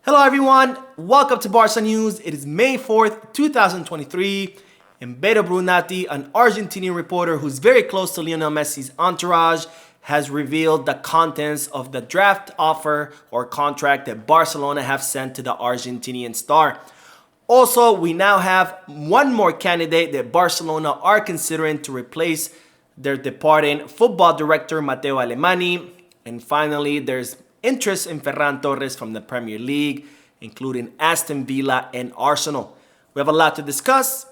Hello everyone, welcome to Barca News. It is May 4th, 2023, and Bayer Leverkusen, an Argentinian reporter who's very close to Lionel Messi's entourage, has revealed the contents of the draft offer or contract that Barcelona have sent to the Argentinian star. Also, we now have one more candidate that Barcelona are considering to replace their departing football director Matteo Alemany. And finally, there's interest in Ferran Torres from the Premier League, including Aston Villa and Arsenal. We have a lot to discuss,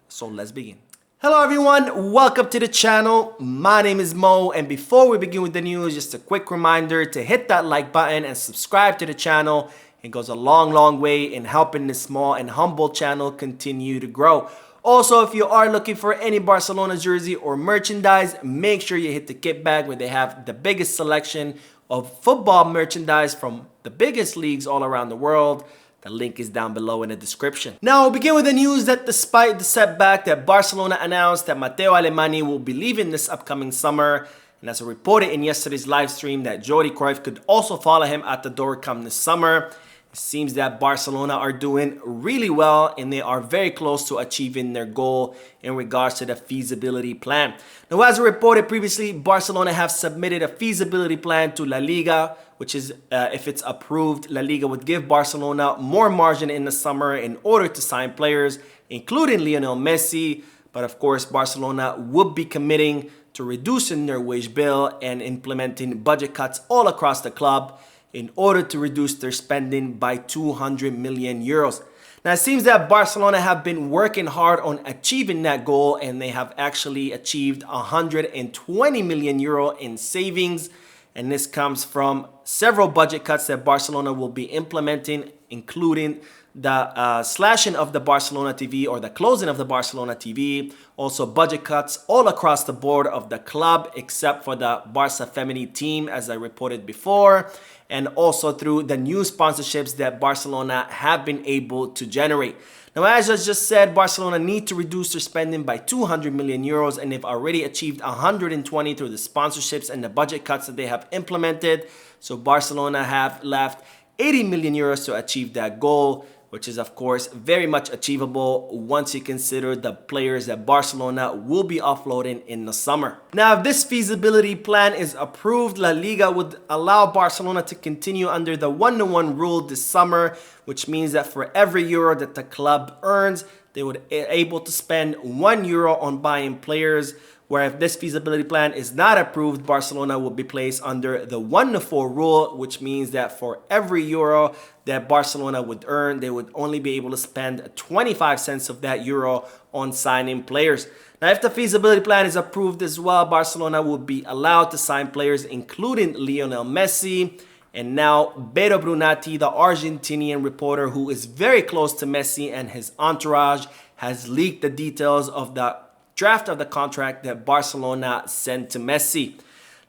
so let's begin. Hello everyone, welcome to the channel. My name is Mo, and before we begin with the news, just a quick reminder to hit that like button and subscribe to the channel. It goes a long way in helping this small and humble channel continue to grow. Also, if you are looking for any Barcelona jersey or merchandise, make sure you hit the kit bag where they have the biggest selection of football merchandise from the biggest leagues all around the world. The link is down below in the description. Now, we'll begin with the news that despite the setback that Barcelona announced that Matteo Alemany will be leaving this upcoming summer, and as reported in yesterday's live stream that Jordi Cruyff could also follow him at the door come this summer, it seems that Barcelona are doing really well and they are very close to achieving their goal in regards to the feasibility plan. Now, as reported previously, Barcelona have submitted a feasibility plan to La Liga, which is, if it's approved, La Liga would give Barcelona more margin in the summer in order to sign players, including Lionel Messi. But of course, Barcelona would be committing to reducing their wage bill and implementing budget cuts all across the club in order to reduce their spending by 200 million euros. Now, it seems that Barcelona have been working hard on achieving that goal, and they have actually achieved 120 million euro in savings. And this comes from several budget cuts that Barcelona will be implementing, including the slashing of the Barcelona TV or the closing of the Barcelona TV. Also budget cuts all across the board of the club except for the Barca Feminine team, as I reported before, and also through the new sponsorships that Barcelona have been able to generate. Now, as I just said, Barcelona need to reduce their spending by 200 million euros, and they've already achieved 120 through the sponsorships and the budget cuts that they have implemented. So Barcelona have left 80 million euros to achieve that goal, which is of course very much achievable once you consider the players that Barcelona will be offloading in the summer. Now, if this feasibility plan is approved, La Liga would allow Barcelona to continue under the 1-to-1 rule this summer, which means that for every euro that the club earns, they would be able to spend 1 euro on buying players. Where if this feasibility plan is not approved, Barcelona will be placed under the 1-to-4 rule, which means that for every euro that Barcelona would earn, they would only be able to spend 25 cents of that euro on signing players. Now, if the feasibility plan is approved as well, Barcelona will be allowed to sign players including Lionel Messi. And now, Bayer Leverkusen, the Argentinian reporter who is very close to Messi and his entourage, has leaked the details of the draft of the contract that Barcelona sent to Messi.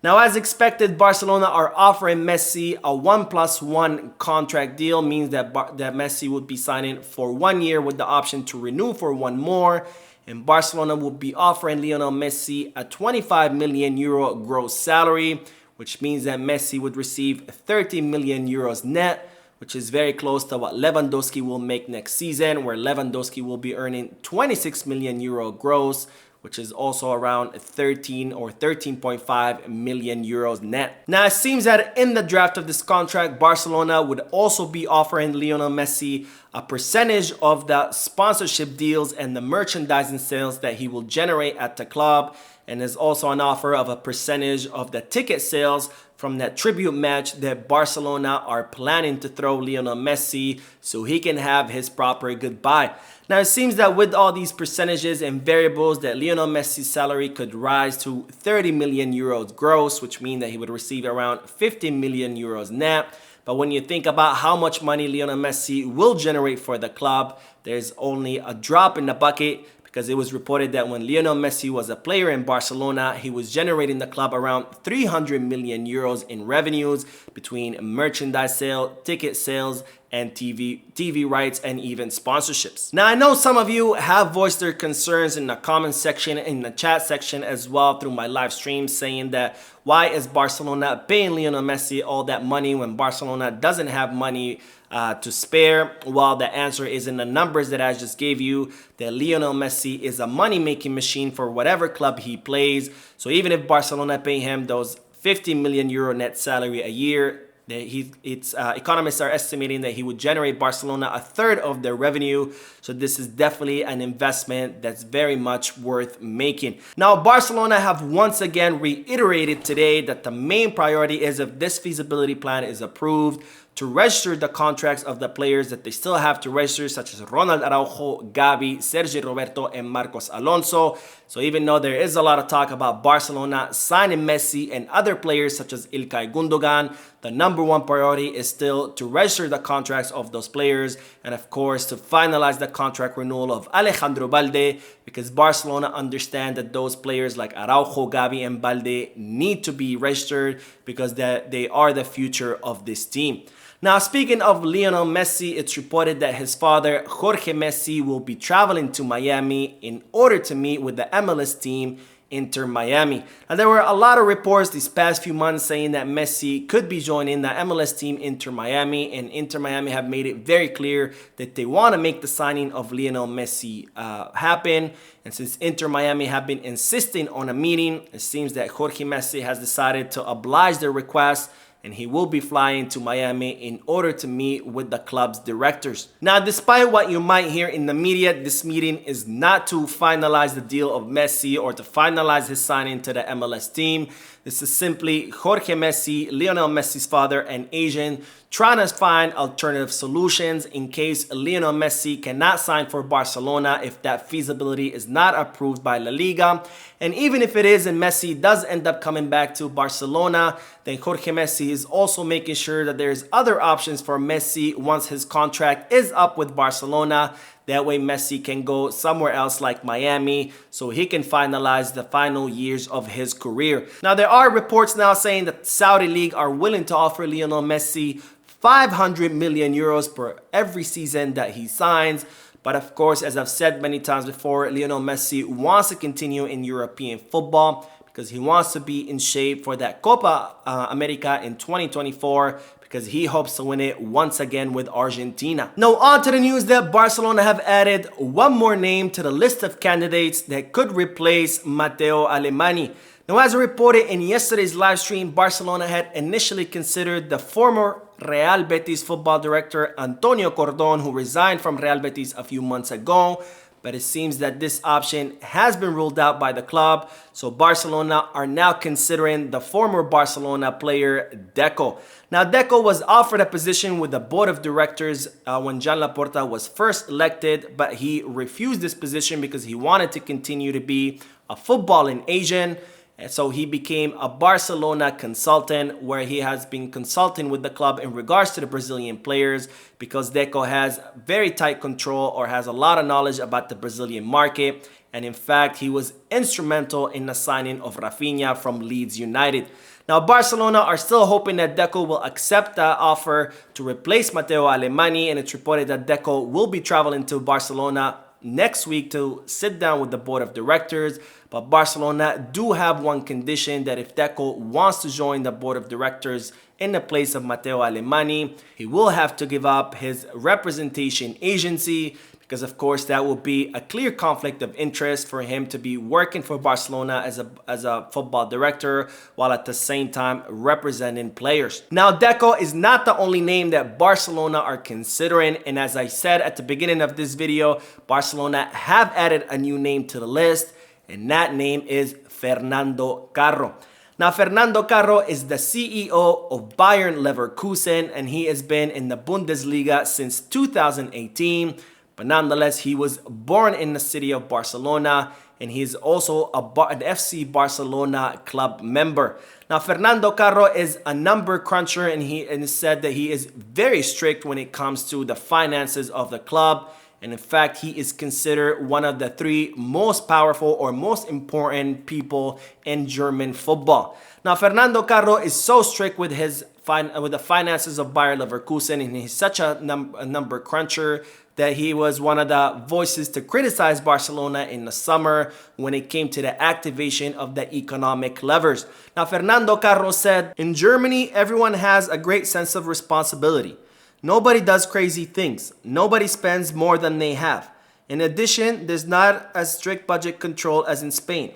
Now, as expected, Barcelona are offering Messi a 1+1 contract deal, means that Messi would be signing for 1 year with the option to renew for 1 more. And Barcelona will be offering Lionel Messi a 25 million euro gross salary, which means that Messi would receive 30 million euros net, which is very close to what Lewandowski will make next season, where Lewandowski will be earning 26 million euro gross, which is also around 13 or 13.5 million euros net. Now, it seems that in the draft of this contract, Barcelona would also be offering Lionel Messi a percentage of the sponsorship deals and the merchandising sales that he will generate at the club. And there's also an offer of a percentage of the ticket sales from that tribute match that Barcelona are planning to throw Lionel Messi so he can have his proper goodbye. Now, it seems that with all these percentages and variables that Lionel Messi's salary could rise to 30 million euros gross, which means that he would receive around 50 million euros net. But when you think about how much money Lionel Messi will generate for the club, there's only a drop in the bucket, because it was reported that when Lionel Messi was a player in Barcelona, he was generating the club around 300 million euros in revenues between merchandise sale, ticket sales, and TV rights, and even sponsorships. Now, I know some of you have voiced their concerns in the comment section, in the chat section as well through my live stream, saying that why is Barcelona paying Lionel Messi all that money when Barcelona doesn't have money to spare? Well, the answer is in the numbers that I just gave you, that Lionel Messi is a money-making machine for whatever club he plays. So even if Barcelona pay him those 50 million euro net salary a year, economists are estimating that he would generate Barcelona a third of their revenue. So this is definitely an investment that's very much worth making. Now, Barcelona have once again reiterated today that the main priority is, if this feasibility plan is approved, to register the contracts of the players that they still have to register, such as Ronald Araujo, Gavi, Sergi Roberto, and Marcos Alonso. So even though there is a lot of talk about Barcelona signing Messi and other players such as Ilkay Gundogan, the number one priority is still to register the contracts of those players, and of course to finalize the contract renewal of Alejandro Balde, because Barcelona understand that those players like Araujo, Gavi, and Balde need to be registered because they are the future of this team. Now, speaking of Lionel Messi, it's reported that his father, Jorge Messi, will be traveling to Miami in order to meet with the MLS team, Inter Miami. Now, there were a lot of reports these past few months saying that Messi could be joining the MLS team, Inter Miami, and Inter Miami have made it very clear that they want to make the signing of Lionel Messi happen. And since Inter Miami have been insisting on a meeting, it seems that Jorge Messi has decided to oblige their request, and he will be flying to Miami in order to meet with the club's directors. Now, despite what you might hear in the media, this meeting is not to finalize the deal of Messi or to finalize his signing to the MLS team. This is simply Jorge Messi, Lionel Messi's father, and agent trying to find alternative solutions in case Lionel Messi cannot sign for Barcelona if that feasibility is not approved by La Liga. And even if it is and Messi does end up coming back to Barcelona, then Jorge Messi is also making sure that there's other options for Messi once his contract is up with Barcelona. That way Messi can go somewhere else like Miami so he can finalize the final years of his career. Now, there are reports now saying that Saudi League are willing to offer Lionel Messi 500 million euros per every season that he signs. But of course, as I've said many times before, Lionel Messi wants to continue in European football because he wants to be in shape for that Copa America in 2024, because he hopes to win it once again with Argentina. Now, on to the news that Barcelona have added one more name to the list of candidates that could replace Matteo Alemany. Now, as reported in yesterday's live stream, Barcelona had initially considered the former Real Betis football director Antonio Cordon, who resigned from Real Betis a few months ago. But it seems that this option has been ruled out by the club. So Barcelona are now considering the former Barcelona player Deco. Now, Deco was offered a position with the board of directors when Joan Laporta was first elected, but he refused this position because he wanted to continue to be a footballing agent. And so he became a Barcelona consultant, where he has been consulting with the club in regards to the Brazilian players, because Deco has very tight control or has a lot of knowledge about the Brazilian market. And in fact, he was instrumental in the signing of Rafinha from Leeds United. Now, Barcelona are still hoping that Deco will accept that offer to replace Matteo Alemany, and it's reported that Deco will be traveling to Barcelona next week to sit down with the board of directors. But Barcelona do have one condition, that if Deco wants to join the board of directors in the place of Matteo Alemany, he will have to give up his representation agency, because of course that will be a clear conflict of interest for him to be working for Barcelona as a football director while at the same time representing players. Now, Deco is not the only name that Barcelona are considering, and as I said at the beginning of this video, Barcelona have added a new name to the list, and that name is Fernando Carro. Now, Fernando Carro is the CEO of Bayer Leverkusen, and he has been in the Bundesliga since 2018. But nonetheless, he was born in the city of Barcelona, and he's also an FC Barcelona club member. Now, Fernando Carro is a number cruncher, and he said that he is very strict when it comes to the finances of the club. And in fact, he is considered one of the 3 most powerful or most important people in German football. Now, Fernando Carro is so strict with the finances of Bayer Leverkusen, and he's such a number cruncher that he was one of the voices to criticize Barcelona in the summer when it came to the activation of the economic levers. Now, Fernando Carro said, "In Germany, everyone has a great sense of responsibility. Nobody does crazy things. Nobody spends more than they have. In addition, there's not as strict budget control as in Spain.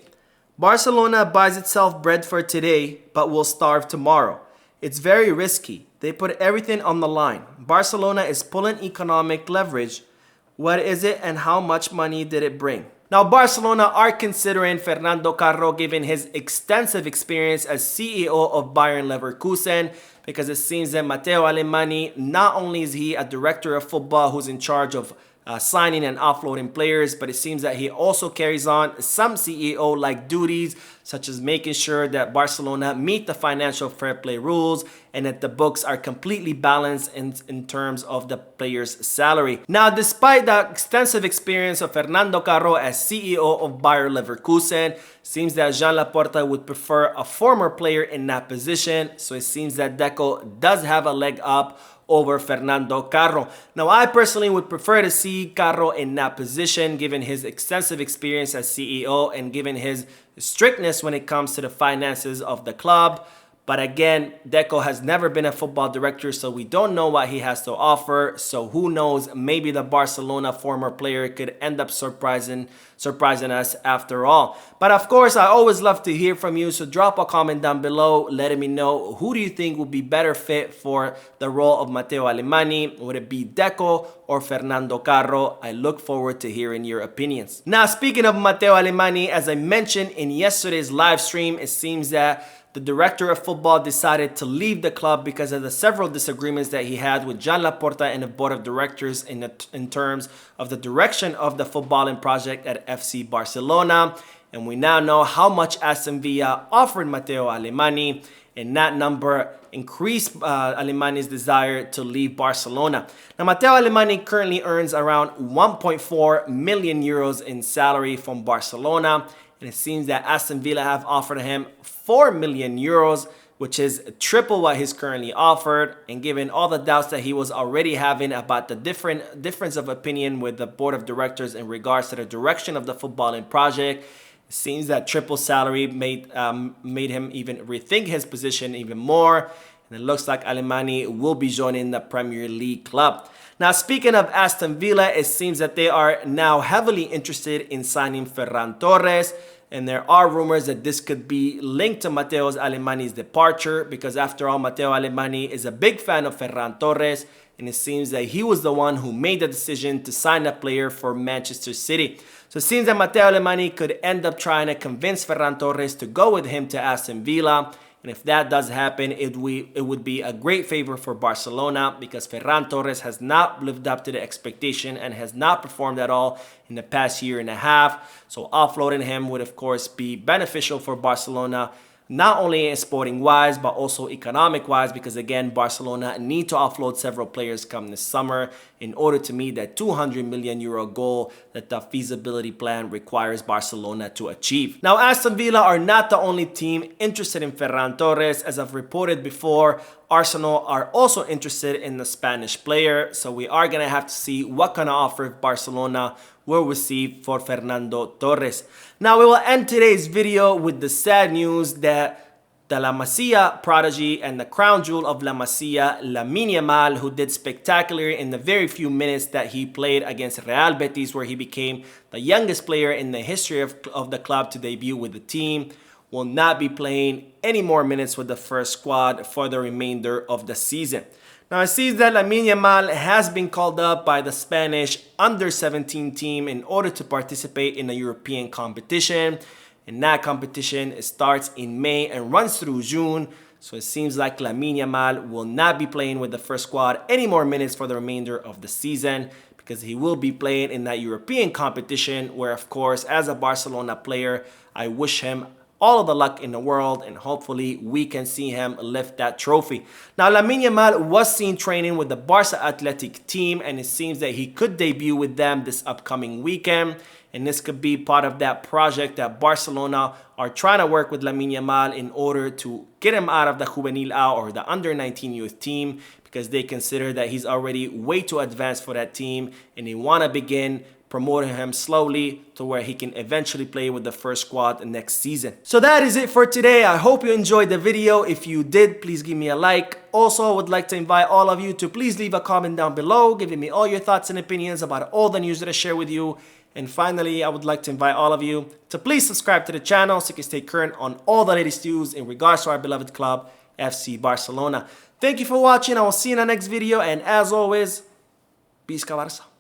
Barcelona buys itself bread for today, but will starve tomorrow. It's very risky. They put everything on the line. Barcelona is pulling economic leverage. What is it and how much money did it bring? Now, Barcelona are considering Fernando Carro given his extensive experience as CEO of Bayer Leverkusen, because it seems that Matteo Alemany, not only is he a director of football who's in charge of signing and offloading players, but it seems that he also carries on some CEO-like duties, such as making sure that Barcelona meet the financial fair play rules and that the books are completely balanced in terms of the player's salary. Now, despite the extensive experience of Fernando Carro as CEO of Bayer Leverkusen, seems that Jean Laporta would prefer a former player in that position, so it seems that Deco does have a leg up over Fernando Carro. Now, I personally would prefer to see Carro in that position given his extensive experience as CEO and given his strictness when it comes to the finances of the club. But again, Deco has never been a football director, so we don't know what he has to offer. So who knows, maybe the Barcelona former player could end up surprising us after all. But of course, I always love to hear from you, so drop a comment down below letting me know who do you think would be better fit for the role of Matteo Alemany. Would it be Deco or Fernando Carro? I look forward to hearing your opinions. Now, speaking of Matteo Alemany, as I mentioned in yesterday's live stream, it seems that the director of football decided to leave the club because of the several disagreements that he had with Jean Laporta and the board of directors in terms of the direction of the footballing project at FC Barcelona. And we now know how much Aston Villa offered Matteo Alemany, and that number increased Alemany's desire to leave Barcelona. Now, Matteo Alemany currently earns around 1.4 million euros in salary from Barcelona, and it seems that Aston Villa have offered him 4 million euros, which is triple what he's currently offered. And given all the doubts that he was already having about the difference of opinion with the board of directors in regards to the direction of the footballing project, it seems that triple salary made him even rethink his position even more. And it looks like Alemany will be joining the Premier League club. Now, speaking of Aston Villa, it seems that they are now heavily interested in signing Ferran Torres. And there are rumors that this could be linked to Matteo Alemany's departure, because after all, Matteo Alemany is a big fan of Ferran Torres, and it seems that he was the one who made the decision to sign a player for Manchester City. So it seems that Matteo Alemany could end up trying to convince Ferran Torres to go with him to Aston Villa. And if that does happen, it would be a great favor for Barcelona, because Ferran Torres has not lived up to the expectation and has not performed at all in the past year and a half. So offloading him would, of course, be beneficial for Barcelona, not only sporting-wise, but also economic-wise, because again, Barcelona need to offload several players come this summer in order to meet that 200 million euro goal that the feasibility plan requires Barcelona to achieve. Now, Aston Villa are not the only team interested in Ferran Torres. As I've reported before, Arsenal are also interested in the Spanish player, so we are going to have to see what kind of offer Barcelona will receive for Fernando Torres. Now, we will end today's video with the sad news that the La Masia prodigy and the crown jewel of La Masia, Laminamal, who did spectacular in the very few minutes that he played against Real Betis, where he became the youngest player in the history of the club to debut with the team, will not be playing any more minutes with the first squad for the remainder of the season. Now, it seems that Lamine Yamal has been called up by the Spanish under-17 team in order to participate in a European competition. And that competition starts in May and runs through June. So it seems like Lamine Yamal will not be playing with the first squad any more minutes for the remainder of the season, because he will be playing in that European competition where, of course, as a Barcelona player, I wish him all of the luck in the world, and hopefully we can see him lift that trophy. Now, Lamine Yamal was seen training with the Barca Athletic team, and it seems that he could debut with them this upcoming weekend. And this could be part of that project that Barcelona are trying to work with Lamine Yamal in order to get him out of the Juvenil A or the under-19 youth team, because they consider that he's already way too advanced for that team, and they want to begin promoting him slowly to where he can eventually play with the first squad next season. So that is it for today. I hope you enjoyed the video. If you did, please give me a like. Also, I would like to invite all of you to please leave a comment down below, giving me all your thoughts and opinions about all the news that I share with you. And finally, I would like to invite all of you to please subscribe to the channel so you can stay current on all the latest news in regards to our beloved club, FC Barcelona. Thank you for watching. I will see you in the next video. And as always, peace, Barca.